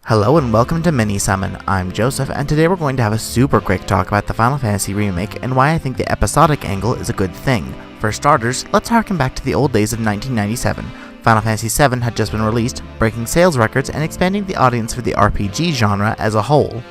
Hello and welcome to Mini Summon. I'm Joseph, and today we're going to have a super quick talk about the Final Fantasy Remake and why I think the episodic angle is a good thing. For starters, let's harken back to the old days of 1997. Final Fantasy VII had just been released, breaking sales records and expanding the audience for the RPG genre as a whole.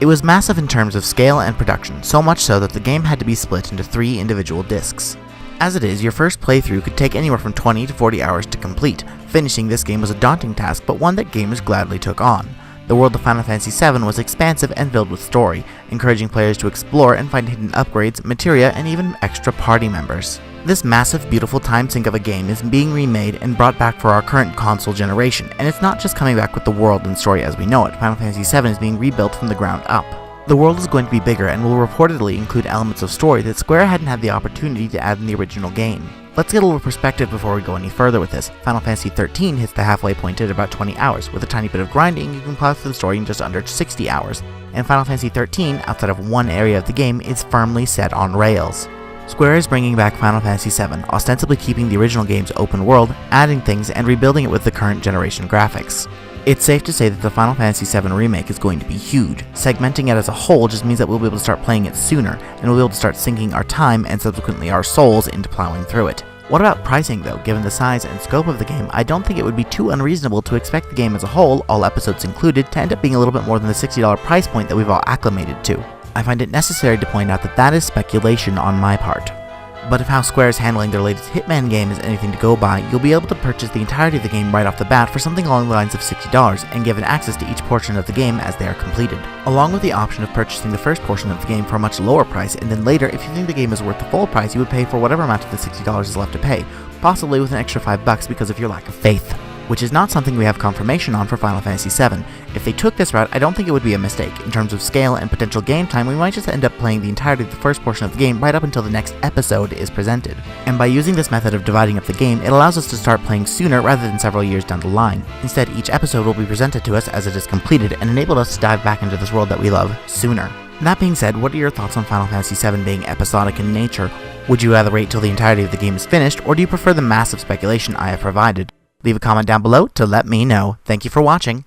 It was massive in terms of scale and production, so much so that the game had to be split into 3 individual discs. As it is, your first playthrough could take anywhere from 20 to 40 hours to complete. Finishing this game was a daunting task, but one that gamers gladly took on. The world of Final Fantasy VII was expansive and filled with story, encouraging players to explore and find hidden upgrades, materia, and even extra party members. This massive, beautiful time sink of a game is being remade and brought back for our current console generation, and it's not just coming back with the world and story as we know it. Final Fantasy VII is being rebuilt from the ground up. The world is going to be bigger and will reportedly include elements of story that Square hadn't had the opportunity to add in the original game. Let's get a little perspective before we go any further with this. Final Fantasy XIII hits the halfway point at about 20 hours. With a tiny bit of grinding, you can plow through the story in just under 60 hours. And Final Fantasy XIII, outside of one area of the game, is firmly set on rails. Square is bringing back Final Fantasy VII, ostensibly keeping the original game's open world, adding things, and rebuilding it with the current generation graphics. It's safe to say that the Final Fantasy VII Remake is going to be huge. Segmenting it as a whole just means that we'll be able to start playing it sooner, and we'll be able to start sinking our time and subsequently our souls into plowing through it. What about pricing though? Given the size and scope of the game, I don't think it would be too unreasonable to expect the game as a whole, all episodes included, to end up being a little bit more than the $60 price point that we've all acclimated to. I find it necessary to point out that that is speculation on my part. But if how Square is handling their latest Hitman game is anything to go by, you'll be able to purchase the entirety of the game right off the bat for something along the lines of $60 and given access to each portion of the game as they are completed, along with the option of purchasing the first portion of the game for a much lower price, and then later, if you think the game is worth the full price, you would pay for whatever amount of the $60 is left to pay, possibly with an extra $5 because of your lack of faith. Which is not something we have confirmation on for Final Fantasy VII. If they took this route, I don't think it would be a mistake. In terms of scale and potential game time, we might just end up playing the entirety of the first portion of the game right up until the next episode is presented. And by using this method of dividing up the game, it allows us to start playing sooner rather than several years down the line. Instead, each episode will be presented to us as it is completed and enable us to dive back into this world that we love sooner. That being said, what are your thoughts on Final Fantasy VII being episodic in nature? Would you rather wait till the entirety of the game is finished, or do you prefer the massive speculation I have provided? Leave a comment down below to let me know. Thank you for watching.